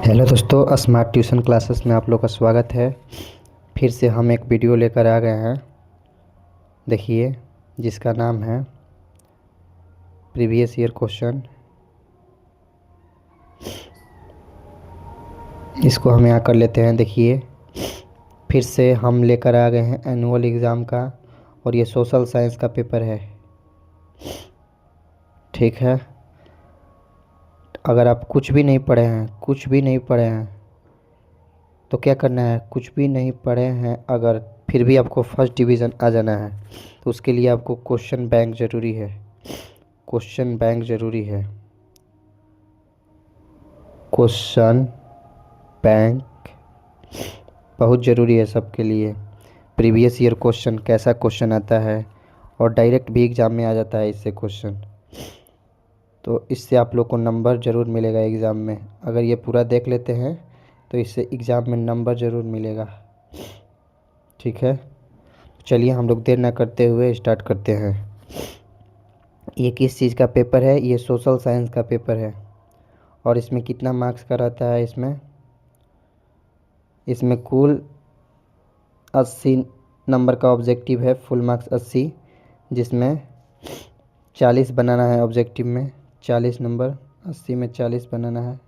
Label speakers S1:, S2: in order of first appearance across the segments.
S1: Hello दोस्तों, smart tuition classes में आप लोग का स्वागत है। फिर से हम एक वीडियो लेकर आ गए हैं, देखिए, जिसका नाम है प्रीवियस ईयर क्वेश्चन। इसको हम यहाँ कर लेते हैं। देखिए, फिर से हम लेकर आ गए हैं एनुअल एग्ज़ाम का, और ये सोशल साइंस का पेपर है। ठीक है, अगर आप कुछ भी नहीं पढ़े हैं तो क्या करना है? कुछ भी नहीं पढ़े हैं अगर, फिर भी आपको फर्स्ट डिवीज़न आ जाना है, तो उसके लिए आपको क्वेश्चन बैंक ज़रूरी है। क्वेश्चन बैंक ज़रूरी है। क्वेश्चन बैंक बहुत ज़रूरी है सबके लिए। प्रीवियस ईयर क्वेश्चन कैसा क्वेश्चन आता है, और डायरेक्ट भी एग्ज़ाम में आ जाता है इससे क्वेश्चन, तो इससे आप लोग को नंबर ज़रूर मिलेगा एग्ज़ाम में। अगर ये पूरा देख लेते हैं तो इससे एग्ज़ाम में नंबर ज़रूर मिलेगा। ठीक है, चलिए हम लोग देर ना करते हुए स्टार्ट करते हैं। ये किस चीज़ का पेपर है? ये सोशल साइंस का पेपर है। और इसमें कितना मार्क्स का रहता है? इसमें कुल 80 नंबर का ऑब्जेक्टिव है। फुल मार्क्स 80, जिसमें 40 बनाना है ऑब्जेक्टिव में। 40 नंबर, 80 में 40 बनाना है।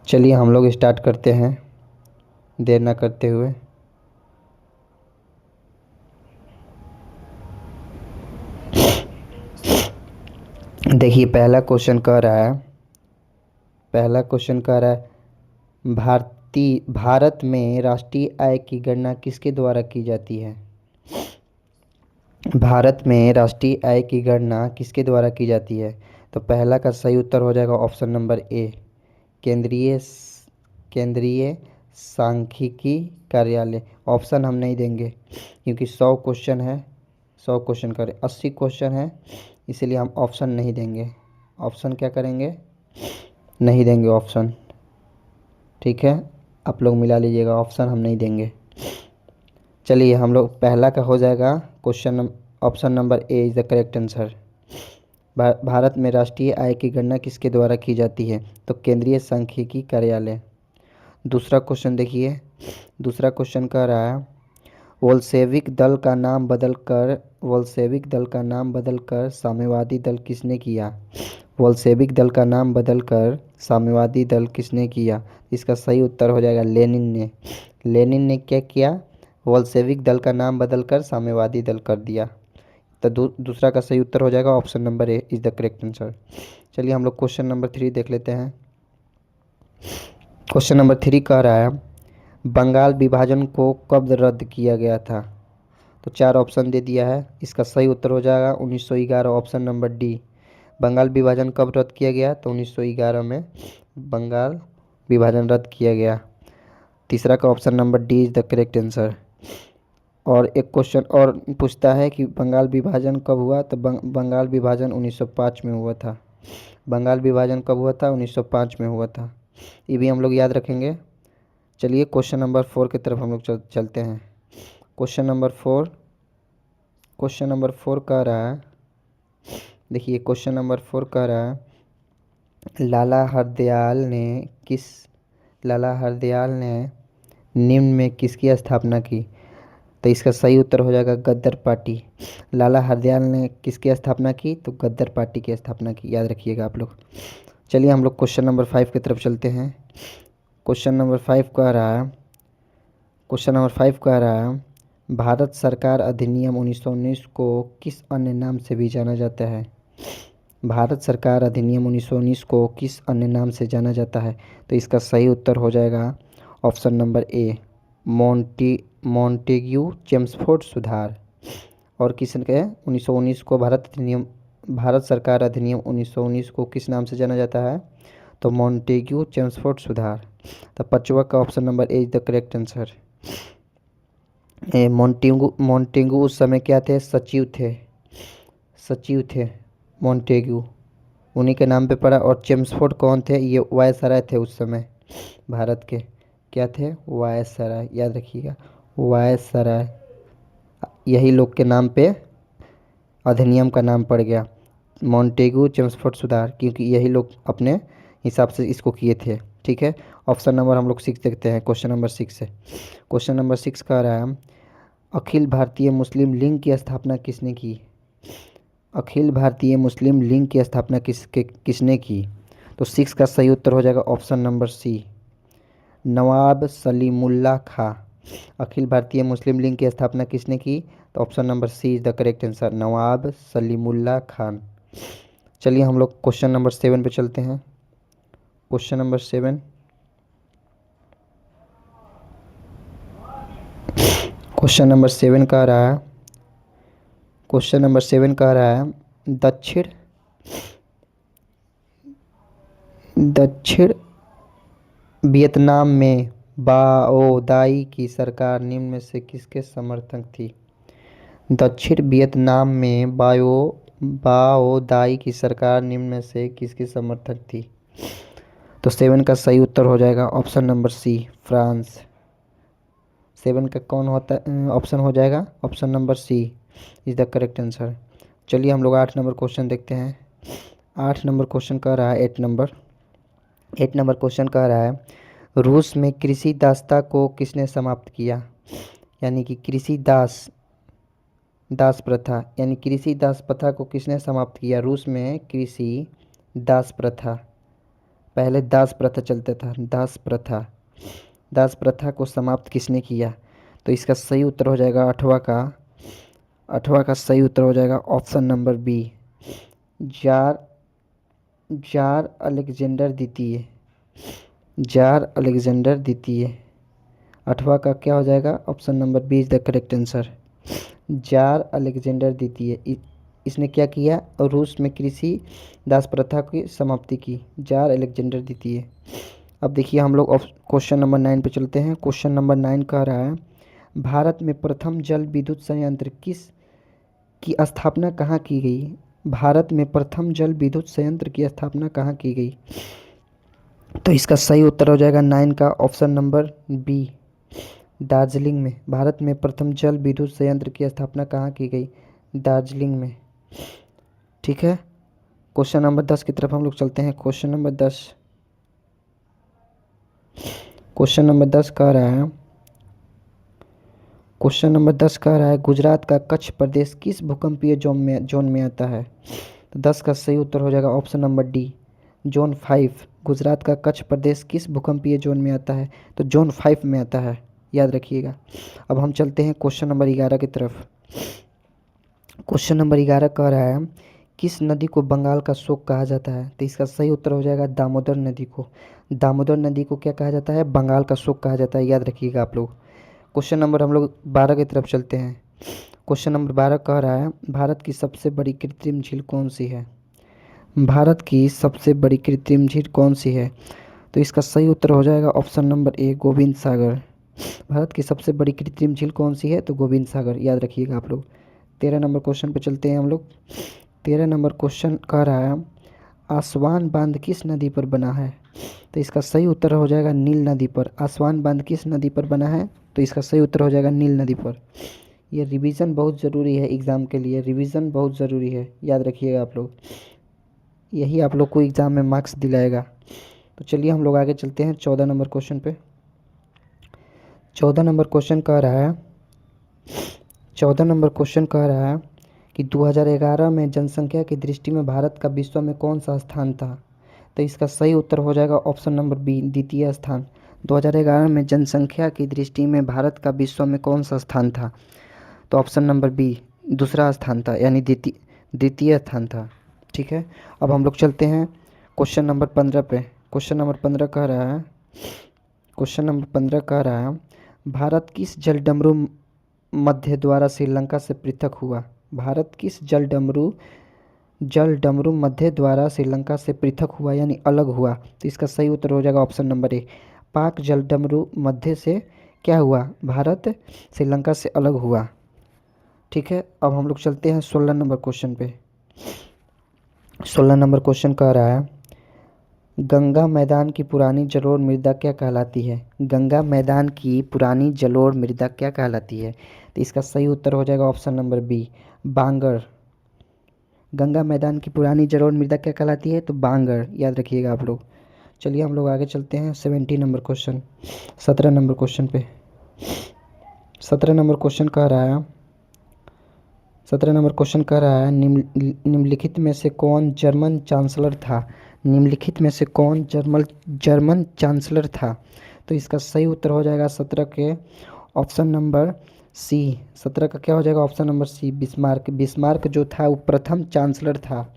S1: चलिए हम लोग स्टार्ट करते हैं देर ना करते हुए। देखिए, पहला क्वेश्चन कह रहा है भारत में राष्ट्रीय आय की गणना किसके द्वारा की जाती है? भारत में राष्ट्रीय आय की गणना किसके द्वारा की जाती है? तो पहला का सही उत्तर हो जाएगा ऑप्शन नंबर ए, केंद्रीय केंद्रीय सांख्यिकी कार्यालय। ऑप्शन हम नहीं देंगे क्योंकि 100 क्वेश्चन है, 100 क्वेश्चन करें, 80 क्वेश्चन है, इसीलिए हम ऑप्शन नहीं देंगे। ऑप्शन क्या करेंगे? नहीं देंगे ऑप्शन। ठीक है, आप लोग मिला लीजिएगा, ऑप्शन हम नहीं देंगे। चलिए हम लोग, पहला का हो जाएगा question, option number A is the correct answer. Bharat में राष्ट्रीय आय की गणना किसके द्वारा की जाती है? तो केंद्रीय सांख्यिकी कार्यालय। दूसरा क्वेश्चन देखिए, दूसरा क्वेश्चन कह रहा है वोल्शेविक दल का नाम बदलकर साम्यवादी दल किसने किया? वोल्शेविक दल का नाम बदलकर साम्यवादी दल किसने किया? इसका सही उत्तर हो जाएगा लेनिन ने। लेनिन ने क्या किया? वोल्शेविक दल का नाम बदलकर साम्यवादी दल कर दिया। तो दूसरा का सही उत्तर हो जाएगा option number A is the correct answer. चलिए हम लोग क्वेश्चन नंबर 3 देख लेते हैं। क्वेश्चन नंबर 3 कह रहा है बंगाल विभाजन को कब रद्द किया गया था? तो 4 ऑप्शन दे दिया है, इसका सही उत्तर हो जाएगा 1911, ऑप्शन नंबर डी। बंगाल विभाजन कब रद्द किया गया? तो 1911 में बंगाल विभाजन रद्द किया गया। तीसरा का option number D is the correct answer. और एक क्वेश्चन और पूछता है कि बंगाल विभाजन कब हुआ? तो बंगाल विभाजन 1905 में हुआ था। बंगाल विभाजन कब हुआ था? 1905 में हुआ था। ये भी हम लोग याद रखेंगे। चलिए क्वेश्चन नंबर 4 की तरफ हम लोग चलते हैं। क्वेश्चन नंबर 4 कह रहा है, देखिए क्वेश्चन नंबर 4 कह रहा है लाला हरदयाल ने निम्न में किसकी स्थापना की? तो इसका सही उत्तर हो जाएगा गद्दर पार्टी। लाला हरदयाल ने किसकी स्थापना की? तो गद्दर पार्टी की स्थापना की, याद रखिएगा आप लोग। चलिए हम लोग क्वेश्चन नंबर 5 की तरफ चलते हैं। क्वेश्चन नंबर 5 कह रहा है भारत सरकार अधिनियम 1919 को किस अन्य नाम से भी जाना जाता है? भारत सरकार अधिनियम 1919 को किस अन्य नाम से जाना जाता है? तो इसका सही उत्तर हो जाएगा option number A, Montagu Chelmsford सुधार। और किसने 1919 को भारत सरकार अधिनियम 1919 को किस नाम से जाना जाता है? तो मॉन्टेग्यू चेम्सफोर्ड सुधार। तो पांचवा का option number A is the correct answer. Montagu उस समय क्या थे? सचिव थे मॉन्टेग्यू, उन्हीं के नाम पे पड़ा। और चेम्सफोर्ड कौन थे? ये वायसराय थे उस समय भारत के। क्या थे? वायसराय, याद रखिएगा, वायसराय। यही लोग के नाम पे अधिनियम का नाम पड़ गया मॉन्टेग्यू चेम्सफोर्ड सुधार, क्योंकि यही लोग अपने हिसाब से इसको किए थे। ठीक है। ऑप्शन नंबर हम लोग 6 देखते हैं, क्वेश्चन नंबर 6 है। क्वेश्चन नंबर 6 कह रहा है अखिल भारतीय मुस्लिम लीग की स्थापना किसने की? अखिल भारतीय मुस्लिम लीग की स्थापना किसने की? तो 6 का सही उत्तर हो जाएगा option number C, Nawab Salimullah Khan. Akhil Bharatiya Muslim League की स्थापना किसने की? तो option number C is the correct answer, Nawab Salimullah Khan. चलिए हम लोग क्वेश्चन नंबर 7 पे चलते हैं। क्वेश्चन नंबर 7, क्वेश्चन नंबर 7 कह रहा है, क्वेश्चन नंबर 7 कह रहा है दक्षिण दक्षिण वियतनाम में बाओ दाई की सरकार निम्न में से किसके समर्थक थी? दक्षिण वियतनाम में बाओ दाई की सरकार निम्न में से किसकी समर्थक थी? तो 7 का सही उत्तर हो जाएगा ऑप्शन नंबर सी, फ्रांस। 7 का कौन होता ऑप्शन हो जाएगा? Option number C is the correct answer. चलिए हम लोग 8 नंबर क्वेश्चन देखते हैं। 8 नंबर क्वेश्चन कह रहा है 8 नंबर क्वेश्चन कह रहा है रूस में कृषि दासता को किसने समाप्त किया? यानी कि दास प्रथा, यानी कृषि दास प्रथा को किसने समाप्त किया? रूस में कृषि दास प्रथा, पहले दास प्रथा चलता था, दास प्रथा को समाप्त किसने किया? तो इसका सही उत्तर हो जाएगा 8वां का सही उत्तर हो जाएगा option number B, tsar tsar Alexander द्वितीय। जार अलेक्जेंडर द्वितीय। 8वां का क्या हो जाएगा? Option number B is the correct answer, tsar Alexander द्वितीय। इसने क्या किया? रूस में कृषि दास प्रथा की समाप्ति की, जार अलेक्जेंडर द्वितीय। अब देखिए हम लोग क्वेश्चन नंबर 9 पे चलते हैं। क्वेश्चन नंबर 9 कह रहा है भारत में प्रथम जल विद्युत संयंत्र की स्थापना कहाँ की गई? भारत में प्रथम जल विद्युत संयंत्र की स्थापना कहाँ की गई? तो इसका सही उत्तर हो जाएगा 9 का ऑप्शन नंबर बी, दार्जिलिंग में। भारत में प्रथम जल विद्युत संयंत्र की स्थापना कहाँ की गई? दार्जिलिंग में। ठीक है। क्वेश्चन नंबर 10 की तरफ हम लोग चलते हैं। क्वेश्चन नंबर 10 कह रहा है, क्वेश्चन नंबर 10 कह रहा है गुजरात का कच्छ प्रदेश किस भूकंपीय जोन में आता है? तो 10 का सही उत्तर हो जाएगा option number D, zone 5। Gujarat का कच्छ प्रदेश किस भूकंपीय जोन में आता है? तो जोन 5 में आता है, याद रखिएगा। अब हम चलते हैं क्वेश्चन नंबर 11 की तरफ। क्वेश्चन नंबर 11 कह रहा है किस नदी को बंगाल का शोक कहा जाता है? तो इसका सही उत्तर हो जाएगा दामोदर नदी को। दामोदर नदी को क्या कहा जाता है? बंगाल का शोक कहा जाता है, याद रखिएगा आप लोग। क्वेश्चन नंबर हम लोग 12 की तरफ चलते हैं। क्वेश्चन नंबर 12 कह रहा है भारत की सबसे बड़ी कृत्रिम झील कौन सी है? भारत की सबसे बड़ी कृत्रिम झील कौन सी है? तो इसका सही उत्तर हो जाएगा ऑप्शन नंबर ए, गोविंद सागर। भारत की सबसे बड़ी कृत्रिम झील कौन सी है? तो गोविंद सागर, याद रखिएगा आप लोग। 13 नंबर क्वेश्चन पे चलते हैं हम लोग। 13 नंबर क्वेश्चन कह रहा है आसवान बांध किस नदी पर बना है? तो इसका सही उत्तर हो जाएगा नील नदी पर। आसवान बांध किस नदी पर बना है? तो इसका सही उत्तर हो जाएगा नील नदी पर। ये रिवीजन बहुत ज़रूरी है एग्ज़ाम के लिए, रिवीजन बहुत ज़रूरी है, याद रखिएगा आप लोग। यही आप लोग को एग्ज़ाम में मार्क्स दिलाएगा। तो चलिए हम लोग आगे चलते हैं 14 नंबर क्वेश्चन पे। 14 नंबर क्वेश्चन कह रहा है 14 नंबर क्वेश्चन कह रहा है कि 2011 में जनसंख्या की दृष्टि में भारत का विश्व में कौन सा स्थान था? तो इसका सही उत्तर हो जाएगा ऑप्शन नंबर बी, द्वितीय स्थान। 2011 में जनसंख्या की दृष्टि में भारत का विश्व में कौन सा स्थान था? तो ऑप्शन नंबर बी, दूसरा स्थान था, यानी द्वितीय स्थान था। ठीक है। अब हम लोग चलते हैं क्वेश्चन नंबर 15 पे। क्वेश्चन नंबर 15 कह रहा है भारत किस जलडमरू मध्य द्वारा श्रीलंका से पृथक हुआ? भारत किस जलडमरू मध्य द्वारा श्रीलंका से पृथक हुआ, यानी अलग हुआ? तो इसका सही उत्तर हो जाएगा ऑप्शन नंबर ए, पाक जलडमरू मध्य से क्या हुआ? भारत श्रीलंका से अलग हुआ। ठीक है। अब हम लोग चलते हैं 16 नंबर क्वेश्चन पे। 16 नंबर क्वेश्चन कह रहा है गंगा मैदान की पुरानी जलोढ़ मृदा क्या कहलाती है? गंगा मैदान की पुरानी जलोढ़ मृदा क्या कहलाती है? तो इसका सही उत्तर हो जाएगा ऑप्शन नंबर बी, बांगर। गंगा मैदान की पुरानी जलोढ़ मृदा क्या कहलाती है? तो बांगर, याद रखिएगा आप लोग। चलिए हम लोग आगे चलते हैं 70 नंबर क्वेश्चन, 17 नंबर क्वेश्चन पे। 17 नंबर क्वेश्चन कह रहा है 17 नंबर क्वेश्चन कह रहा है निम्नलिखित में से कौन जर्मन चांसलर था। निम्नलिखित में से कौन जर्मन चांसलर था। तो इसका सही उत्तर हो जाएगा 17 के ऑप्शन नंबर सी। 17 का क्या हो जाएगा option number C, Bismarck. Bismarck जो था वो प्रथम चांसलर था,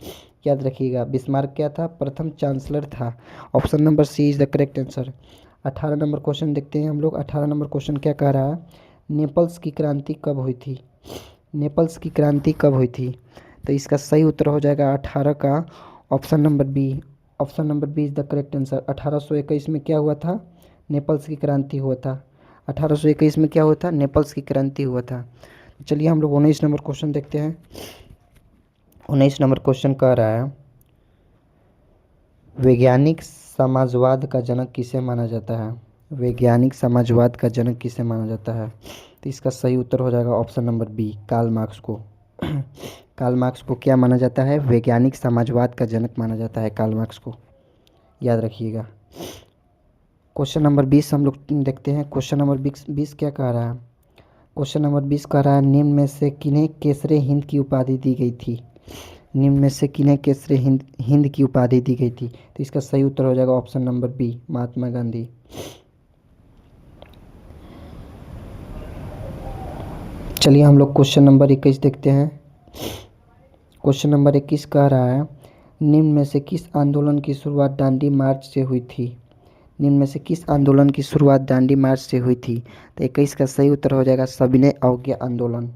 S1: याद रखिएगा। बिस्मार्क क्या था, प्रथम चांसलर था। Option number C is the correct answer. 18 number question देखते हैं हम लोग। 18 नंबर क्वेश्चन क्या कह रहा है, नेपल्स की क्रांति कब हुई थी। नेपल्स की क्रांति कब हुई थी। तो इसका सही उत्तर हो जाएगा 18 का option number B. Option number B is the correct answer. 1821 में क्या हुआ था, नेपल्स की क्रांति हुआ था। 1821 में क्या हुआ था, नेपल्स की क्रांति हुआ था। चलिए हम लोग 19 नंबर क्वेश्चन देखते हैं। 19 नंबर क्वेश्चन कह रहा है वैज्ञानिक समाजवाद का जनक किसे माना जाता है। वैज्ञानिक समाजवाद का जनक किसे माना जाता है। तो इसका सही उत्तर हो जाएगा option number B, Karl Marx को। कार्ल मार्क्स को क्या माना जाता है, वैज्ञानिक समाजवाद का जनक माना जाता है कार्ल मार्क्स को, याद रखिएगा। क्वेश्चन नंबर 20 हम लोग देखते हैं। क्वेश्चन नंबर 20 क्या कह रहा है। क्वेश्चन नंबर 20 कह रहा है निम्न में से किन्हें केसरे हिंद की उपाधि दी गई थी। निम्न में से किन्हें केसरे हिंद की उपाधि दी गई थी। तो इसका सही उत्तर हो जाएगा option number B, Mahatma Gandhi. चलिए हम लोग क्वेश्चन नंबर 21 देखते हैं। क्वेश्चन नंबर 21 कह रहा है निम्न में से किस आंदोलन की शुरुआत दांडी मार्च से हुई थी। निम्न में से किस आंदोलन की शुरुआत दांडी मार्च से हुई थी। तो 21 का सही उत्तर हो जाएगा सविनय अवज्ञा आंदोलन।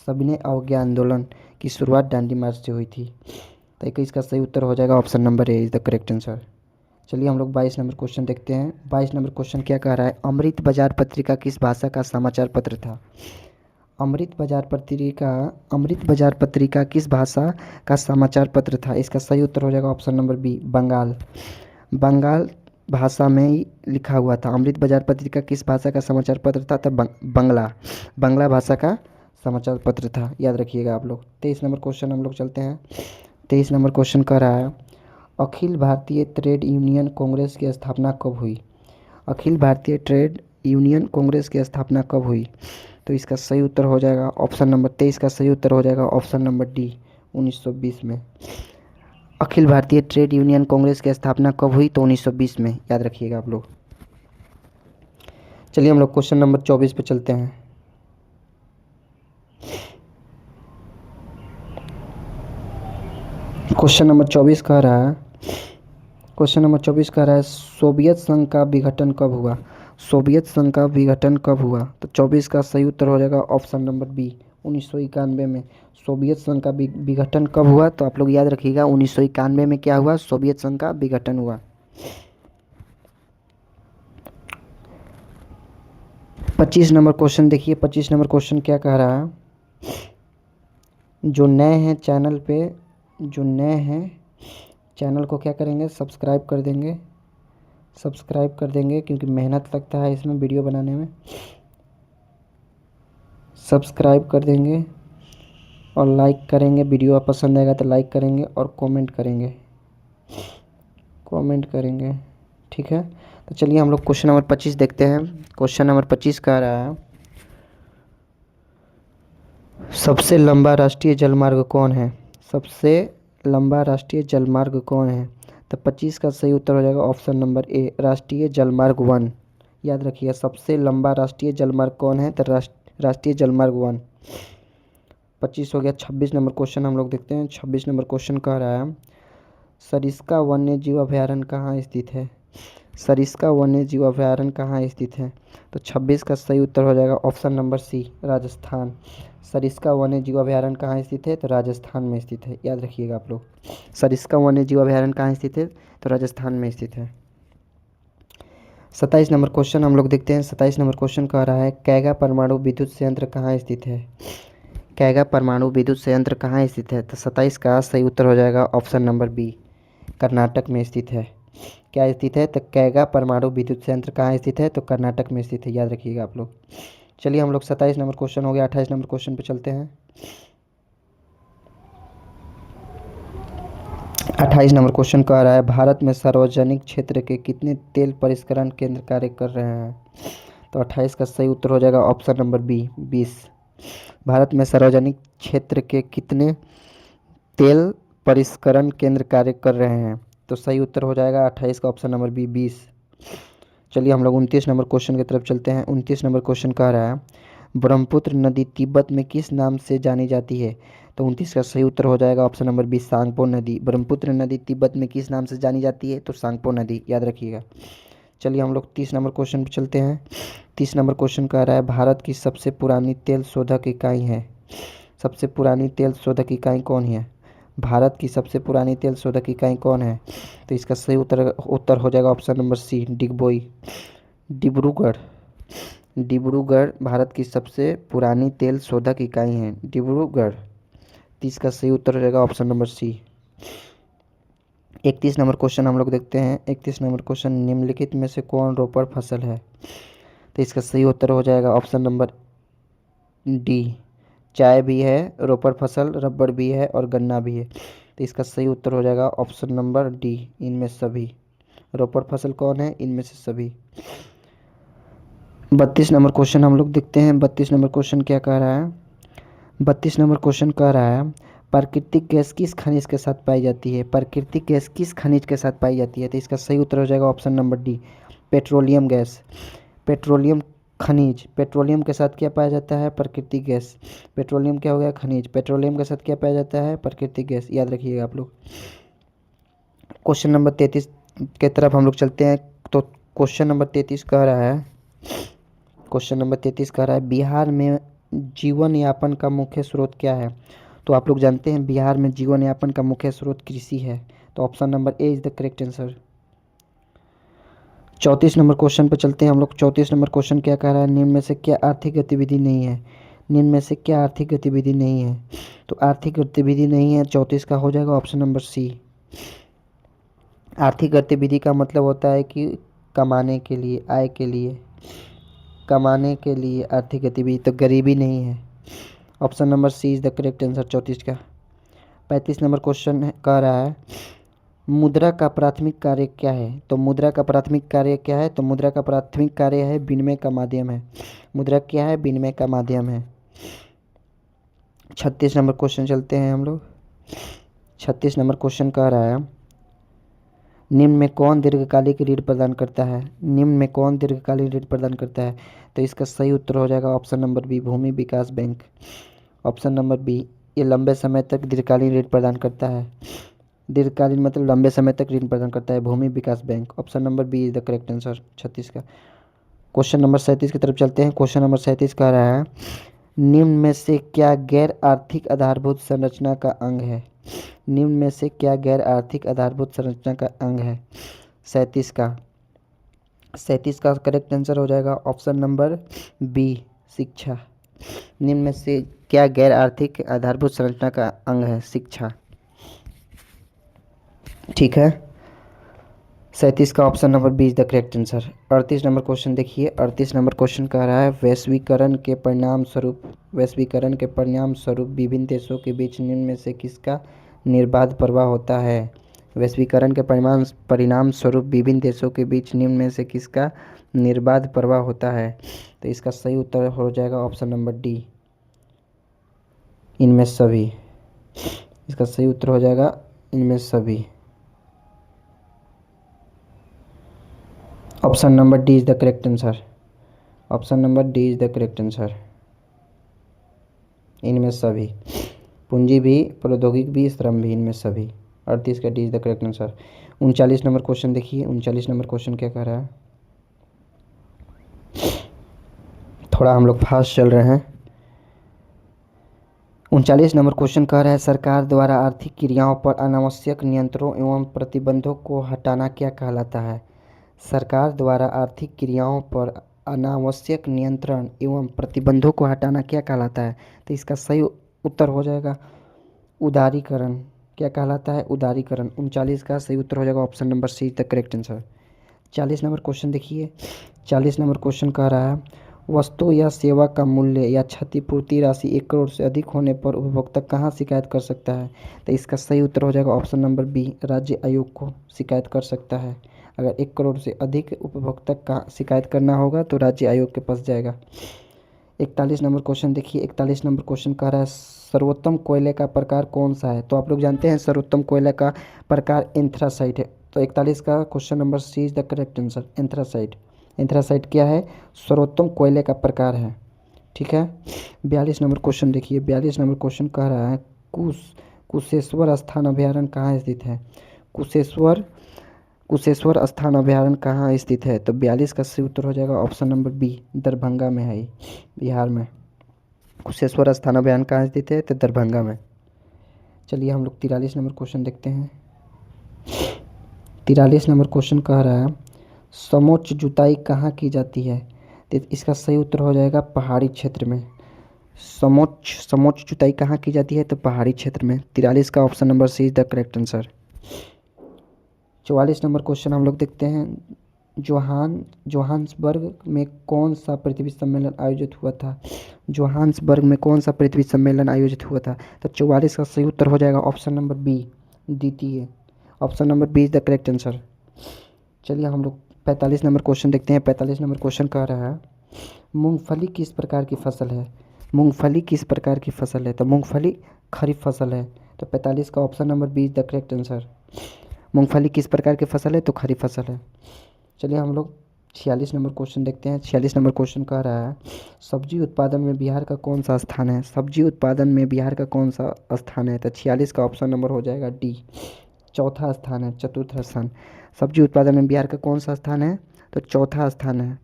S1: सविनय अवज्ञा आंदोलन की शुरुआत दांडी मार्च से हुई थी। तो 21 का सही उत्तर हो जाएगा option number A is the correct answer. चलिए हम लोग 22 नंबर क्वेश्चन देखते हैं। 22 नंबर क्वेश्चन क्या कह रहा है, अमृत बाजार पत्रिका किस भाषा का समाचार पत्र था। अमृत बाजार पत्रिका किस भाषा का समाचार पत्र था। इसका सही उत्तर हो जाएगा option number B, Bengal. Bengal भाषा में ही लिखा हुआ था। अमृत बाजार पत्रिका किस भाषा का समाचार पत्र था, तब बंगला भाषा का समाचार पत्र था, याद रखिएगा आप लोग। 23 नंबर क्वेश्चन हम लोग चलते हैं। 23 नंबर क्वेश्चन कह रहा है अखिल भारतीय ट्रेड यूनियन कांग्रेस की स्थापना कब हुई। अखिल भारतीय ट्रेड यूनियन कांग्रेस की स्थापना कब हुई। तो इसका सही उत्तर हो जाएगा ऑप्शन नंबर 23 का सही उत्तर हो जाएगा ऑप्शन नंबर डी, 1920 में। अखिल भारतीय ट्रेड यूनियन कांग्रेस की स्थापना कब हुई, तो 1920 में, याद रखिएगा आप लोग। चलिए हम लोग क्वेश्चन नंबर 24 पे चलते हैं। क्वेश्चन नंबर 24 कह रहा है सोवियत संघ का विघटन कब हुआ। सोवियत संघ का विघटन कब हुआ। तो 24 का सही उत्तर हो जाएगा ऑप्शन नंबर बी, 1991 में। सोवियत संघ का विघटन कब हुआ, तो आप लोग याद रखिएगा 1991 में क्या हुआ, सोवियत संघ का विघटन हुआ। 25 नंबर क्वेश्चन देखिए। 25 नंबर क्वेश्चन क्या कह रहा है, जो नए हैं चैनल को क्या करेंगे, सब्सक्राइब कर देंगे क्योंकि मेहनत लगता है इसमें वीडियो बनाने में। सब्सक्राइब कर देंगे और लाइक करेंगे, वीडियो पसंद आएगा तो लाइक करेंगे और कमेंट करेंगे, ठीक है। तो चलिए हम लोग क्वेश्चन नंबर 25 देखते हैं। क्वेश्चन नंबर 25 कह रहा है सबसे लंबा राष्ट्रीय जलमार्ग कौन है। सबसे लंबा राष्ट्रीय जलमार्ग कौन है। तो 25 का सही उत्तर हो जाएगा ऑप्शन नंबर ए, राष्ट्रीय जलमार्ग 1, याद रखिए। सबसे लंबा राष्ट्रीय जलमार्ग कौन है, तो राष्ट्रीय जलमार्ग 1। 25 हो गया। 26 नंबर क्वेश्चन हम लोग देखते हैं। 26 नंबर क्वेश्चन कह रहा है सरिस्का वन्य जीव अभयारण्य कहाँ स्थित है। सरिस्का वन्य जीव अभयारण्य कहाँ स्थित है। तो 26 का सही उत्तर हो जाएगा option number C, Rajasthan. Sariska वन्य जीव अभयारण्य कहाँ स्थित है, तो राजस्थान में स्थित है, याद रखिएगा आप लोग। सरिस्का वन्य जीव अभयारण्य कहाँ स्थित है, तो राजस्थान में स्थित है। 27 नंबर क्वेश्चन हम लोग देखते हैं। 27 नंबर क्वेश्चन कह रहा है कैगा परमाणु विद्युत संयंत्र कहाँ स्थित है। कैगा परमाणु विद्युत संयंत्र कहाँ स्थित है। तो 27 का सही उत्तर हो जाएगा ऑप्शन नंबर बी, कर्नाटक में स्थित है। क्या स्थित है, तो कैगा परमाणु विद्युत संयंत्र कहाँ स्थित है, तो कर्नाटक में स्थित है, याद रखिएगा आप लोग। चलिए हम लोग 27 नंबर क्वेश्चन हो गया। 28 नंबर क्वेश्चन पे चलते हैं। 28 नंबर क्वेश्चन कह रहा है भारत में सार्वजनिक क्षेत्र के कितने तेल परिष्करण केंद्र कार्य कर रहे हैं। तो 28 का सही उत्तर हो जाएगा ऑप्शन नंबर बी 20। भारत में सार्वजनिक क्षेत्र के कितने तेल परिष्करण केंद्र कार्य कर रहे हैं। तो सही उत्तर हो जाएगा 28 का ऑप्शन नंबर बी 20। चलिए हम लोग 29 नंबर क्वेश्चन की तरफ चलते हैं। 29 नंबर क्वेश्चन कह रहा है ब्रह्मपुत्र नदी तिब्बत में किस नाम से जानी जाती है। तो 29 का सही उत्तर हो जाएगा ऑप्शन नंबर बी सांगपो नदी। ब्रह्मपुत्र नदी तिब्बत में किस नाम से जानी जाती है। तो सांगपो नदी, याद रखिएगा। चलिए हम लोग 30 नंबर क्वेश्चन पर चलते हैं। 30 नंबर क्वेश्चन कह रहा है भारत की सबसे पुरानी तेल शोधक इकाई है। सबसे पुरानी तेल शोधक इकाई कौन है। भारत की सबसे पुरानी तेल शोधक इकाई कौन है। तो इसका सही उत्तर हो जाएगा option number C Digboi. Dibrugarh. Dibrugarh भारत की सबसे पुरानी तेल शोधक इकाई है, डिब्रूगढ़। 30 का सही उत्तर हो जाएगा option number C. 31 number question हम लोग देखते हैं। 31 नंबर क्वेश्चन निम्नलिखित में से कौन रोपड़ फसल है। तो इसका सही उत्तर हो जाएगा ऑप्शन नंबर डी चाय भी है, रोपड़ फसल, रबड़ भी है और गन्ना भी है। तो इसका सही उत्तर हो जाएगा ऑप्शन नंबर डी इनमें सभी। रोपड़ फसल कौन है, इनमें से सभी। 32 नंबर क्वेश्चन हम लोग देखते हैं। 32 नंबर क्वेश्चन क्या कह रहा है। 32 नंबर क्वेश्चन कह रहा है प्राकृतिक गैस किस खनिज के साथ पाई जाती है। प्राकृतिक गैस किस खनिज के साथ पाई जाती है। तो इसका सही उत्तर हो जाएगा option number D petroleum gas. Petroleum खनिज, पेट्रोलियम के साथ क्या पाया जाता है, प्राकृतिक गैस। पेट्रोलियम क्या हो गया, खनिज। पेट्रोलियम के साथ क्या पाया जाता है, प्राकृतिक गैस, याद रखिएगा आप लोग। क्वेश्चन नंबर 33 के तरफ हम लोग चलते हैं। तो क्वेश्चन नंबर 33 कह रहा है क्वेश्चन नंबर 33 कह रहा है बिहार में जीवन यापन का मुख्य स्रोत क्या है। तो आप लोग जानते हैं बिहार में जीवन यापन का मुख्य स्रोत कृषि है। तो option number A is the correct answer. 34 number question पर चलते हैं हम लोग। 34 नंबर क्वेश्चन क्या कह रहा है निम्न में से क्या आर्थिक गतिविधि नहीं है। निम्न में से क्या आर्थिक गतिविधि नहीं है। तो आर्थिक गतिविधि नहीं है, 34 का हो जाएगा ऑप्शन नंबर सी। आर्थिक गतिविधि का मतलब होता है कि कमाने के लिए, आय के लिए, कमाने के लिए आर्थिक गतिविधि। तो गरीबी नहीं है, option number C is the correct answer 34 का। 35 नंबर क्वेश्चन कह रहा है मुद्रा का प्राथमिक कार्य क्या है। तो मुद्रा का प्राथमिक कार्य क्या है। तो मुद्रा का प्राथमिक कार्य है विनिमय का माध्यम है। मुद्रा क्या है, विनिमय का माध्यम है। 36 नंबर क्वेश्चन चलते हैं हम लोग। 36 नंबर क्वेश्चन कह रहा है निम्न में कौन दीर्घकालिक ऋण प्रदान करता है। निम्न में कौन दीर्घकालिक ऋण प्रदान करता है। तो इसका सही उत्तर हो जाएगा ऑप्शन नंबर बी भूमि Vikas Bank. Option number B, ये लंबे समय तक दीर्घकालीन ऋण प्रदान करता है। दीर्घकालीन मतलब लंबे समय तक ऋण प्रदान करता है, Bhumi Vikas Bank. Option number B is the correct answer 36 का। क्वेश्चन नंबर 37 की तरफ चलते हैं। क्वेश्चन नंबर 37 कह रहा है निम्न में से क्या गैर आर्थिक आधारभूत संरचना का अंग है। निम्न में से क्या गैर आर्थिक आधारभूत संरचना का अंग है। 37 का करेक्ट आंसर हो जाएगा ऑप्शन नंबर बी शिक्षा। निम्न में से क्या गैर आर्थिक आधारभूत संरचना का अंग है, शिक्षा। ठीक है, 37 का option number B is the correct answer. 38 number question देखिए। 38 नंबर क्वेश्चन कह रहा है वैश्वीकरण के परिणाम स्वरूप विभिन्न देशों के बीच निम्न में से किसका निर्बाध प्रवाह होता है। वैश्वीकरण के परिणाम स्वरूप विभिन्न देशों के बीच निम्न में से किसका निर्बाध प्रवाह होता है। तो इसका सही उत्तर हो जाएगा ऑप्शन नंबर डी इनमें सभी। इसका सही उत्तर हो जाएगा इनमें सभी। Option number D is the correct answer. Option number D is the correct answer, इनमें सभी। पूंजी भी, प्रौद्योगिक भी, श्रम भी, इनमें सभी। 38 का D is the correct answer. 39 number question देखिए। 39 नंबर क्वेश्चन क्या कह रहा है, थोड़ा हम लोग फास्ट चल रहे हैं। 39 नंबर क्वेश्चन कह रहा है सरकार द्वारा आर्थिक क्रियाओं पर अनावश्यक नियंत्रणों एवं प्रतिबंधों को हटाना क्या कहलाता है। सरकार द्वारा आर्थिक क्रियाओं पर अनावश्यक नियंत्रण एवं प्रतिबंधों को हटाना क्या कहलाता है। तो इसका सही उत्तर हो जाएगा उदारीकरण। क्या कहलाता है, उदारीकरण। 39 का सही उत्तर हो जाएगा option number see the correct answer. 40 number question देखिए। 40 नंबर क्वेश्चन कह रहा है वस्तु या सेवा का मूल्य या क्षतिपूर्ति राशि 1 करोड़ से अधिक होने पर उपभोक्ता कहाँ शिकायत कर सकता है? तो इसका सही उत्तर हो जाएगा ऑप्शन नंबर बी, राज्य आयोग को शिकायत कर सकता है। अगर 1 करोड़ से अधिक उपभोक्ता का शिकायत करना होगा तो राज्य आयोग के पास जाएगा। 41 नंबर क्वेश्चन देखिए। 41 नंबर क्वेश्चन कह रहा है सर्वोत्तम कोयले का प्रकार कौन सा है? तो आप लोग जानते हैं सर्वोत्तम कोयले का प्रकार एंथ्रासाइट है। तो 41 का question number C is the correct answer, anthracite. Anthracite क्या है? सर्वोत्तम कोयले का प्रकार है। ठीक है। 42 नंबर क्वेश्चन देखिए। 42 नंबर क्वेश्चन कह रहा है कुशेश्वर स्थान अभ्यारण्य कहाँ स्थित है? कुशेश्वर स्थान अभ्यारण्य कहाँ स्थित है? तो 42 का सही उत्तर हो जाएगा ऑप्शन नंबर बी, दरभंगा में है ये, बिहार में। कुशेश्वर स्थान अभ्यारण्य कहाँ स्थित है? तो दरभंगा में। चलिए हम लोग 43 नंबर क्वेश्चन देखते हैं। 43 नंबर क्वेश्चन कह रहा है समोच्च जुताई कहाँ की जाती है? तो इसका सही उत्तर हो जाएगा पहाड़ी क्षेत्र में। समोच्च जुताई कहाँ की जाती है? तो पहाड़ी क्षेत्र में। 43 का option number C is the correct answer. 44 number question हम लोग देखते हैं। जोहान्सबर्ग में कौन सा पृथ्वी सम्मेलन आयोजित हुआ था? जोहान्सबर्ग में कौन सा पृथ्वी सम्मेलन आयोजित हुआ था? तो 44 का सही उत्तर हो जाएगा ऑप्शन नंबर बी, द्वितीय। Option number B is the correct answer. चलिए हम लोग 45 नंबर क्वेश्चन देखते हैं। 45 नंबर क्वेश्चन कह रहा है मूंगफली किस प्रकार की फसल है? मूंगफली किस प्रकार की फसल है? तो मूंगफली खरीफ फसल है। तो 45 का option number B is the correct answer. मूंगफली किस प्रकार की फसल है? तो खरीफ फसल है। चलिए हम लोग 46 नंबर क्वेश्चन देखते हैं। 46 नंबर क्वेश्चन कह रहा है सब्जी उत्पादन में बिहार का कौन सा स्थान है? सब्जी उत्पादन में बिहार का कौन सा स्थान है? तो 46 का ऑप्शन नंबर हो जाएगा डी, चौथा स्थान है, चतुर्थ स्थान। सब्जी उत्पादन में बिहार का कौन सा स्थान है? तो चौथा स्थान है।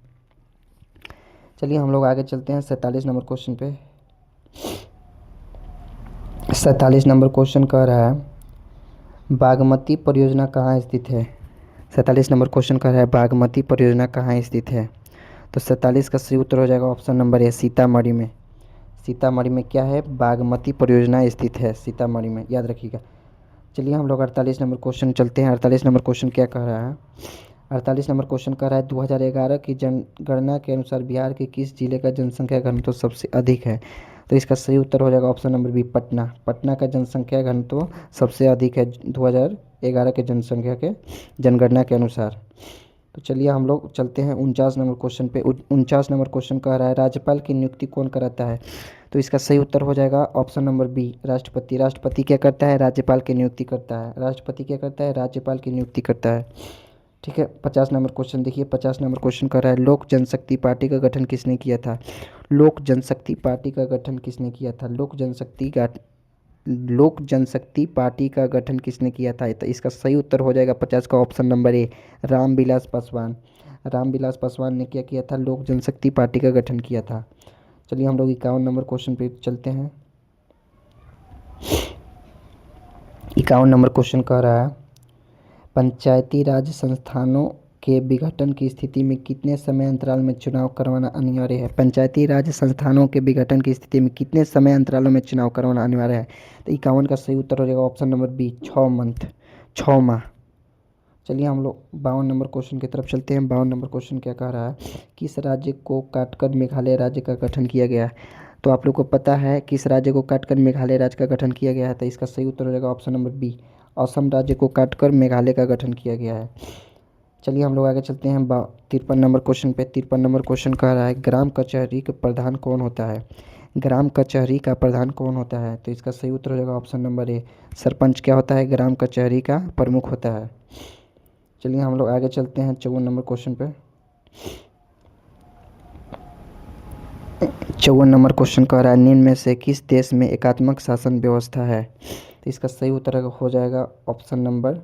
S1: चलिए हम लोग आगे चलते हैं 47 नंबर क्वेश्चन पे। 47 नंबर क्वेश्चन कह रहा है बागमती परियोजना कहाँ स्थित है? 47 नंबर क्वेश्चन कह रहा है बागमती परियोजना कहाँ स्थित है? तो 47 का सही उत्तर हो जाएगा ऑप्शन नंबर ए, सीतामढ़ी में। सीतामढ़ी में क्या है? बागमती परियोजना स्थित है सीतामढ़ी में, याद रखिएगा। चलिए हम लोग 48 नंबर क्वेश्चन चलते हैं। 48 नंबर क्वेश्चन क्या कह रहा है? 48 नंबर क्वेश्चन कह रहा है 2011 की जनगणना के अनुसार बिहार के किस जिले का जनसंख्या घनत्व सबसे अधिक है? तो इसका सही उत्तर हो जाएगा option number B, Patna. Patna का जनसंख्या घनत्व सबसे अधिक है 2011 के जनसंख्या के जनगणना के अनुसार। तो चलिए हम लोग चलते हैं 49 नंबर क्वेश्चन पे। 49 नंबर क्वेश्चन कह रहा है राज्यपाल की नियुक्ति कौन कराता है? तो इसका सही उत्तर हो जाएगा ऑप्शन नंबर बी, राष्ट्रपति। राष्ट्रपति क्या करता है? राज्यपाल की नियुक्ति करता है। राष्ट्रपति क्या करता है? राज्यपाल की नियुक्ति करता है। ठीक है। 50 नंबर क्वेश्चन देखिए। 50 नंबर क्वेश्चन कर रहा है लोक जनशक्ति पार्टी का गठन किसने किया था? लोक जनशक्ति पार्टी का गठन किसने किया था? लोक जनशक्ति पार्टी का गठन किसने किया था? तो इसका सही उत्तर हो जाएगा 50 का ऑप्शन नंबर ए, रामविलास पासवान। रामविलास पासवान ने क्या किया था? लोक जनशक्ति पार्टी का गठन किया था। चलिए हम लोग 51 नंबर क्वेश्चन पे चलते हैं। 51 नंबर क्वेश्चन कह रहा है पंचायती राज संस्थानों के विघटन की स्थिति में कितने समय अंतराल में चुनाव करवाना अनिवार्य है? पंचायती राज संस्थानों के विघटन की स्थिति में कितने समय अंतरालों में चुनाव करवाना अनिवार्य है? तो 51 का सही उत्तर हो जाएगा ऑप्शन नंबर बी, 6 माह। चलिए हम लोग 52 नंबर क्वेश्चन की तरफ चलते हैं। 52 नंबर क्वेश्चन क्या कह रहा है किस राज्य को काटकर मेघालय राज्य का गठन किया गया है? तो आप लोग को पता है किस राज्य को काटकर मेघालय राज्य का गठन किया गया है? तो इसका सही उत्तर हो जाएगा ऑप्शन नंबर बी, असम राज्य को काटकर मेघालय का गठन किया गया है। चलिए हम लोग आगे चलते हैं 53 नंबर क्वेश्चन पे। 53 नंबर क्वेश्चन कह रहा है ग्राम कचहरी का प्रधान कौन होता है? ग्राम कचहरी का प्रधान कौन होता है? तो इसका सही उत्तर हो जाएगा ऑप्शन नंबर ए, सरपंच क्या होता है? ग्राम कचहरी का प्रमुख होता है। चलिए हम लोग आगे चलते हैं 54 नंबर क्वेश्चन पे। 54 नंबर क्वेश्चन कह रहा है निम्न में से किस देश में एकात्मक शासन व्यवस्था है? तो इसका सही उत्तर हो जाएगा ऑप्शन नंबर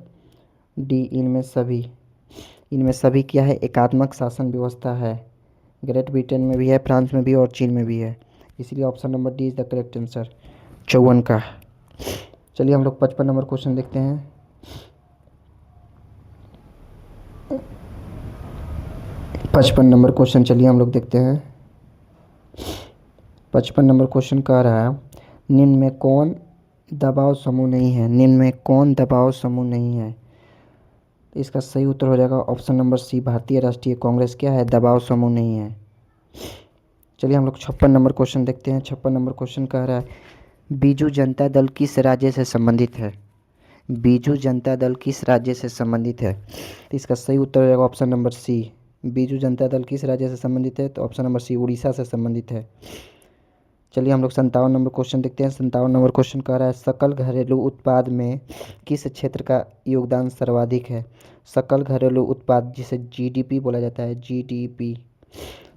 S1: डी, इनमें सभी क्या है? एकात्मक शासन व्यवस्था है। ग्रेट ब्रिटेन में भी है, फ्रांस में भी और चीन में भी है। इसलिए option number D is the correct answer 54 का। चलिए हम लोग 55 नंबर क्वेश्चन देखते हैं। 55 नंबर क्वेश्चन चलिए हम लोग देखते हैं। 55 नंबर क्वेश्चन कह रहा है निम्न में कौन दबाव समूह नहीं है? निम्न में कौन दबाव समूह नहीं है? इसका सही उत्तर हो जाएगा ऑप्शन नंबर सी, भारतीय राष्ट्रीय कांग्रेस क्या है? दबाव समूह नहीं है। चलिए हम लोग 56 नंबर क्वेश्चन देखते हैं। 56 नंबर क्वेश्चन कह रहा है बीजू जनता दल किस राज्य से संबंधित है। बीजू जनता दल किस राज्य से संबंधित है, तो इसका सही उत्तर हो जाएगा ऑप्शन नंबर सी। बीजू जनता दल किस राज्य से संबंधित है, तो ऑप्शन नंबर सी उड़ीसा से संबंधित है। चलिए हम लोग 57 नंबर क्वेश्चन देखते हैं। 57 नंबर क्वेश्चन कह रहा है सकल घरेलू उत्पाद में किस क्षेत्र का योगदान सर्वाधिक है। सकल घरेलू उत्पाद जिसे जीडीपी बोला जाता है, जीडीपी,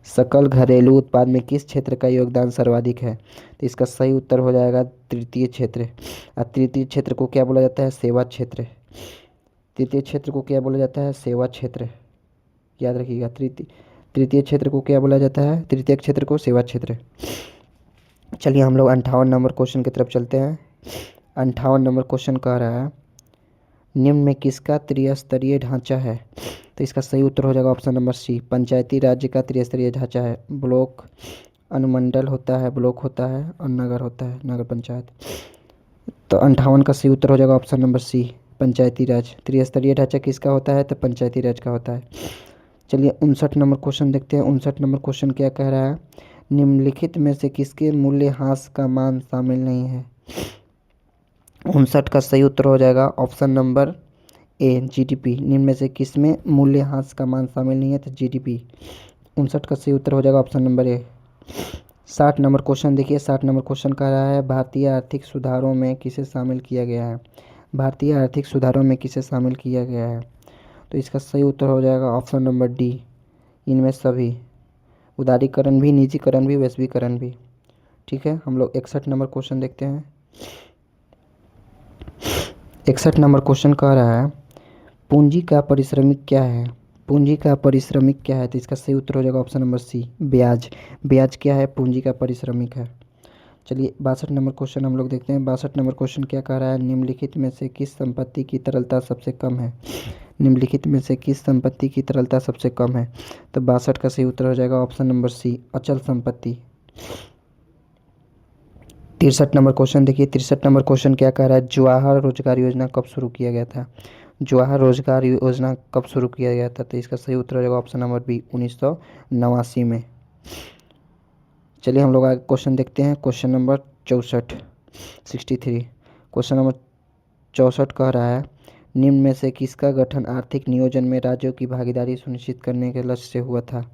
S1: सकल घरेलू उत्पाद में किस क्षेत्र का योगदान सर्वाधिक है, तो इसका सही उत्तर हो जाएगा तृतीय क्षेत्र। और तृतीय क्षेत्र को क्या बोला जाता है, सेवा क्षेत्र। तृतीय क्षेत्र को क्या बोला जाता है, सेवा क्षेत्र, याद रखिएगा। तृतीय क्षेत्र को क्या बोला जाता है, तृतीय क्षेत्र को सेवा क्षेत्र। चलिए हम लोग 58 नंबर क्वेश्चन की तरफ चलते हैं। 58 नंबर क्वेश्चन कह रहा है निम्न में किसका त्रिस्तरीय ढांचा है, तो इसका सही उत्तर हो जाएगा ऑप्शन नंबर सी। पंचायती राज्य का त्रिस्तरीय ढांचा है। ब्लॉक, अनुमंडल होता है, ब्लॉक होता है और नगर होता है, नगर पंचायत। तो 58 का सही उत्तर हो जाएगा ऑप्शन नंबर सी, पंचायती राज। त्रिस्तरीय ढांचा किसका होता है, तो पंचायती राज का होता है। चलिए 59 नंबर क्वेश्चन देखते हैं। 59 नंबर क्वेश्चन क्या कह रहा है निम्नलिखित में से किसके मूल्यह्रास का मान शामिल नहीं है। 59 का सही उत्तर हो जाएगा ऑप्शन नंबर ए, जीडीपी। निम्न में से किस में मूल्यह्रास का मान शामिल नहीं है, तो जीडीपी। 59 का सही उत्तर हो जाएगा ऑप्शन नंबर ए। 60 नंबर क्वेश्चन देखिए। 60 नंबर क्वेश्चन कह रहा है भारतीय आर्थिक सुधारों में किसे शामिल किया गया है। भारतीय आर्थिक सुधारों में किसे शामिल किया गया है, तो इसका सही उत्तर हो जाएगा ऑप्शन नंबर डी, इनमें सभी, उदारीकरण भी, निजीकरण भी, वैश्वीकरण भी। ठीक है, हम लोग 61 नंबर क्वेश्चन देखते हैं। 61 नंबर क्वेश्चन कह रहा है पूंजी का पारिश्रमिक क्या है। पूंजी का पारिश्रमिक क्या है, तो इसका सही उत्तर हो जाएगा ऑप्शन नंबर सी, ब्याज। ब्याज क्या है, पूंजी का पारिश्रमिक है। चलिए 62 नंबर क्वेश्चन हम लोग देखते हैं। 62 नंबर क्वेश्चन क्या कह रहा है निम्नलिखित में से किस संपत्ति की तरलता सबसे कम है। निम्नलिखित में से किस संपत्ति की तरलता सबसे कम है, तो 62 का सही उत्तर हो जाएगा ऑप्शन नंबर सी, अचल संपत्ति। 63 नंबर क्वेश्चन देखिए। 63 नंबर क्वेश्चन क्या कह रहा है जवाहर रोजगार योजना कब शुरू किया गया था। जवाहर रोजगार योजना कब शुरू किया गया था, तो इसका सही उत्तर हो जाएगा ऑप्शन नंबर बी, 1989 में। चलिए हम लोग आगे क्वेश्चन देखते हैं। Question number 64, 63। क्वेश्चन नंबर 64 कह रहा है निम्न में से किसका गठन आर्थिक नियोजन में राज्यों की भागीदारी सुनिश्चित करने के लक्ष्य से हुआ था।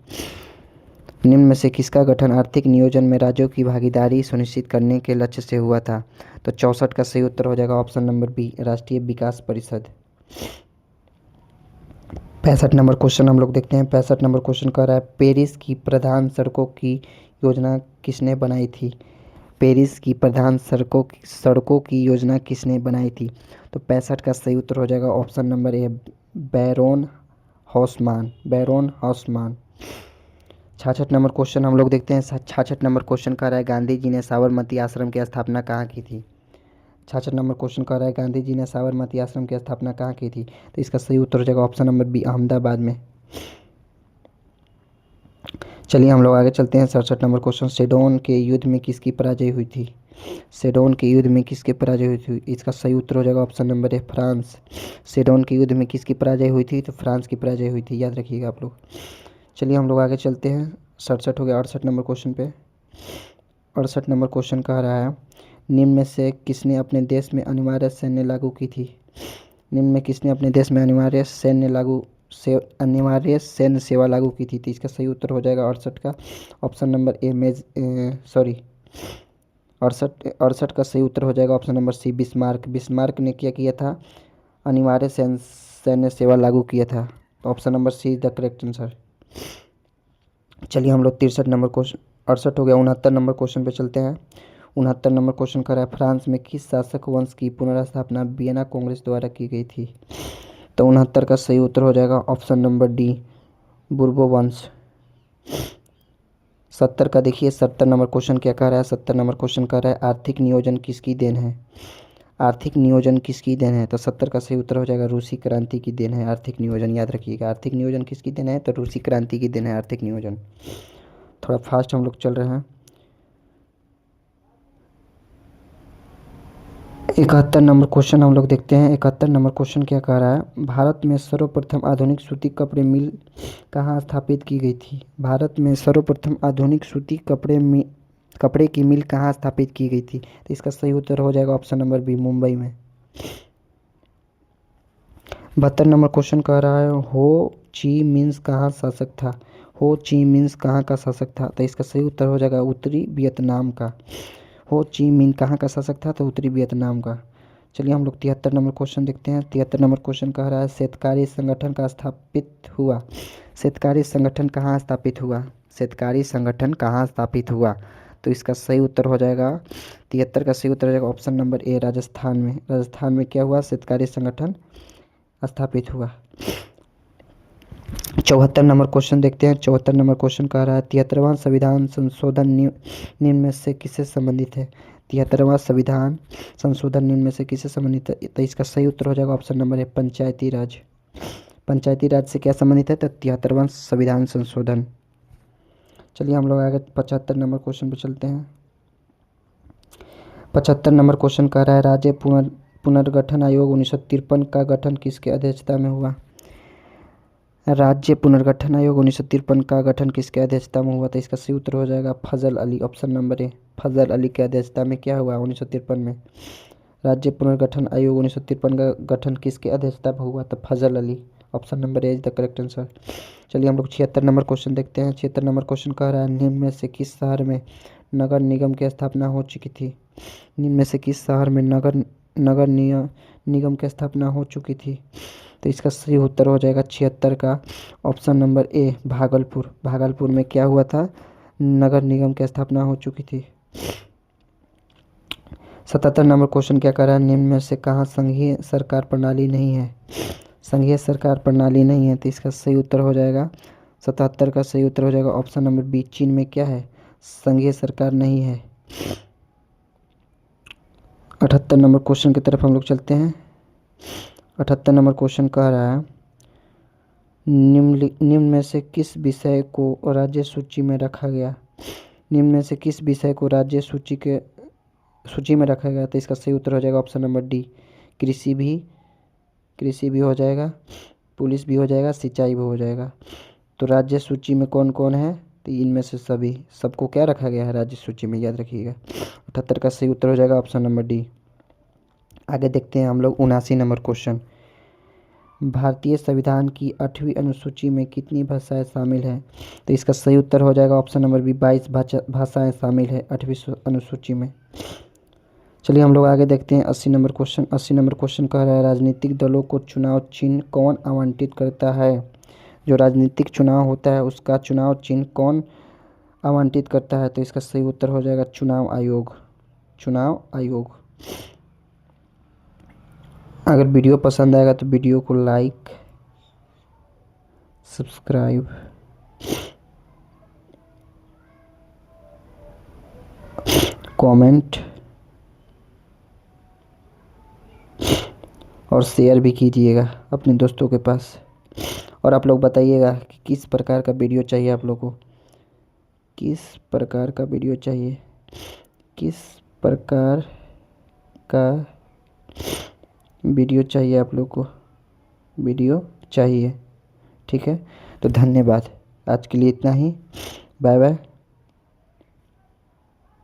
S1: निम्न में से किसका गठन आर्थिक नियोजन में राज्यों की भागीदारी सुनिश्चित करने के लक्ष्य से हुआ था, तो 64 का सही उत्तर हो जाएगा ऑप्शन नंबर बी, राष्ट्रीय विकास परिषद। 65 नंबर क्वेश्चन हम लोग देखते हैं। 65 नंबर क्वेश्चन कह रहा है पेरिस की प्रधान सड़कों की योजना किसने बनाई थी। पेरिस की प्रधान सड़कों की योजना किसने बनाई थी, तो 65 का सही उत्तर हो जाएगा option number A, Baron Haussmann, Baron Haussmann. 66 number question हम लोग देखते हैं। 66 नंबर क्वेश्चन कह रहा है गांधी जी ने साबरमती आश्रम की स्थापना कहाँ की थी। 66 नंबर क्वेश्चन कह रहा है गांधी जी ने साबरमती आश्रम की स्थापना कहाँ की थी, तो इसका सही उत्तर हो जाएगा ऑप्शन नंबर बी, अहमदाबाद में। चलिए हम लोग आगे चलते हैं। 67 नंबर क्वेश्चन सेडोन के युद्ध में किसकी पराजय हुई थी। सेडोन के युद्ध में किसकी पराजय हुई थी, इसका सही उत्तर हो जाएगा ऑप्शन नंबर ए, फ्रांस। सेडोन के युद्ध में किसकी पराजय हुई थी, तो फ्रांस की पराजय हुई थी, याद रखिएगा आप लोग। चलिए हम लोग आगे चलते हैं। 67 हो गया। 68 नंबर क्वेश्चन पे। 68 नंबर क्वेश्चन कह रहा है निम्न में से किसने अपने देश में अनिवार्य सैन्य लागू की थी। निम्न में किसने अपने देश में अनिवार्य सैन्य सेवा लागू की थी, तो इसका सही उत्तर हो जाएगा 68 का ऑप्शन नंबर ए, 68 का सही उत्तर हो जाएगा option number C, Bismarck. Bismarck ने क्या किया था, अनिवार्य सैन्य सेवा लागू किया था, तो option number see the correct answer. चलिए हम लोग 63 नंबर क्वेश्चन, 68 हो गया। 69 नंबर क्वेश्चन पे चलते हैं। 69 नंबर क्वेश्चन कर रहा है फ्रांस में किस शासक वंश की पुनर्स्थापना वियना कांग्रेस द्वारा की गई थी, तो 69 का सही उत्तर हो जाएगा ऑप्शन नंबर डी, बुर्बो वंश। 70 का देखिए। 70 नंबर क्वेश्चन क्या कह रहा है। 70 नंबर क्वेश्चन कह रहा है आर्थिक नियोजन किसकी देन है। आर्थिक नियोजन किसकी देन है, तो 70 का सही उत्तर हो जाएगा रूसी क्रांति की देन है आर्थिक नियोजन, याद रखिएगा। आर्थिक नियोजन किसकी देन है, तो रूसी क्रांति की देन है आर्थिक नियोजन। थोड़ा फास्ट हम लोग चल रहे हैं। 71 नंबर क्वेश्चन हम लोग देखते हैं। 71 नंबर क्वेश्चन क्या कह रहा है, भारत में सर्वप्रथम आधुनिक सूती कपड़े मिल कहाँ स्थापित की गई थी। भारत में सर्वप्रथम आधुनिक सूती कपड़े की मिल कहाँ स्थापित की गई थी। तो इसका सही उत्तर हो जाएगा ऑप्शन नंबर बी, मुंबई में। 72 नंबर क्वेश्चन कह रहा है, हो ची मिन्स कहाँ शासक था। हो ची मिन्स कहाँ का शासक था। तो इसका सही उत्तर हो जाएगा उत्तरी वियतनाम का। हो ची मिन कहाँ का शासक था, तो उत्तरी वियतनाम का। चलिए हम लोग 73 नंबर क्वेश्चन देखते हैं। 73 नंबर क्वेश्चन कह रहा है, शेतकारी संगठन का स्थापित हुआ। शेतकारी संगठन कहाँ स्थापित हुआ। शेतकारी संगठन कहाँ स्थापित हुआ। तो इसका सही उत्तर हो जाएगा 73 का सही उत्तर हो जाएगा ऑप्शन नंबर ए, राजस्थान में। राजस्थान में क्या हुआ, शेतकारी संगठन स्थापित हुआ। 74 नंबर क्वेश्चन देखते हैं। 74 नंबर क्वेश्चन कह रहा है, 73वां संविधान संशोधन निम्न में से किससे संबंधित है। 73वां संविधान संशोधन निम्न में से किससे संबंधित है। तो इसका सही उत्तर हो जाएगा ऑप्शन नंबर ए, पंचायती राज। पंचायती राज से क्या संबंधित है, तो 73वां संविधान संशोधन। चलिए हम लोग आगे 75 नंबर क्वेश्चन पर चलते हैं। 75 नंबर क्वेश्चन कह रहा है, राज्य पुनर्गठन आयोग 1953 का गठन किसके अध्यक्षता में हुआ। राज्य पुनर्गठन आयोग 1953 का गठन किसके अध्यक्षता में हुआ। तो इसका सही उत्तर हो जाएगा फजल अली, ऑप्शन नंबर ए, फजल अली के अध्यक्षता में क्या हुआ 1953 में। राज्य पुनर्गठन आयोग 1953 का गठन किसके अध्यक्षता में हुआ, तो Fazal Ali, option number A is the correct answer. चलिए हम लोग 76 नंबर क्वेश्चन देखते हैं। 76 नंबर क्वेश्चन कह रहा है, निम्न में से किस शहर में नगर निगम की स्थापना हो चुकी थी। निम्न में से किस शहर में नगर निगम की स्थापना हो चुकी थी। तो इसका सही उत्तर हो जाएगा 76 का ऑप्शन नंबर ए, भागलपुर। भागलपुर में क्या हुआ था, नगर निगम की स्थापना हो चुकी थी। 77 नंबर क्वेश्चन क्या कर रहा है, निम्न में से कहाँ संघीय सरकार प्रणाली नहीं है। संघीय सरकार प्रणाली नहीं है। तो इसका सही उत्तर हो जाएगा 77 का सही उत्तर हो जाएगा ऑप्शन नंबर बी, चीन में क्या है, संघीय सरकार नहीं है। 78 नंबर क्वेश्चन की तरफ हम लोग चलते हैं। 78 नंबर क्वेश्चन कह रहा है, निम्न में से किस विषय को राज्य सूची में रखा गया। निम्न में से किस विषय को राज्य सूची में रखा गया। तो इसका सही उत्तर हो जाएगा ऑप्शन नंबर डी, कृषि भी हो जाएगा, पुलिस भी हो जाएगा, सिंचाई भी हो जाएगा। तो राज्य सूची में कौन कौन है, तो इनमें से सबको क्या रखा गया है राज्य सूची में, याद रखिएगा। 78 का सही उत्तर हो जाएगा ऑप्शन नंबर डी। आगे देखते हैं हम लोग 79 नंबर क्वेश्चन, भारतीय संविधान की 8वीं अनुसूची में कितनी भाषाएं शामिल हैं। तो इसका सही उत्तर हो जाएगा ऑप्शन नंबर बी, 22 भाषाएं शामिल है 8वीं अनुसूची में। चलिए हम लोग आगे देखते हैं 80 नंबर क्वेश्चन। 80 नंबर क्वेश्चन कह रहा है, राजनीतिक दलों को चुनाव चिन्ह कौन आवंटित करता है। जो राजनीतिक चुनाव होता है उसका चुनाव चिन्ह कौन आवंटित करता है। तो इसका सही उत्तर हो जाएगा चुनाव आयोग। चुनाव आयोग। अगर वीडियो पसंद आएगा तो वीडियो को लाइक, सब्सक्राइब, कमेंट और शेयर भी कीजिएगा अपने दोस्तों के पास। और आप लोग बताइएगा कि किस प्रकार का वीडियो चाहिए आप लोगों को, किस प्रकार का वीडियो चाहिए, किस प्रकार का वीडियो चाहिए आप लोग को, वीडियो चाहिए। ठीक है, तो धन्यवाद, आज के लिए इतना ही। Bye bye.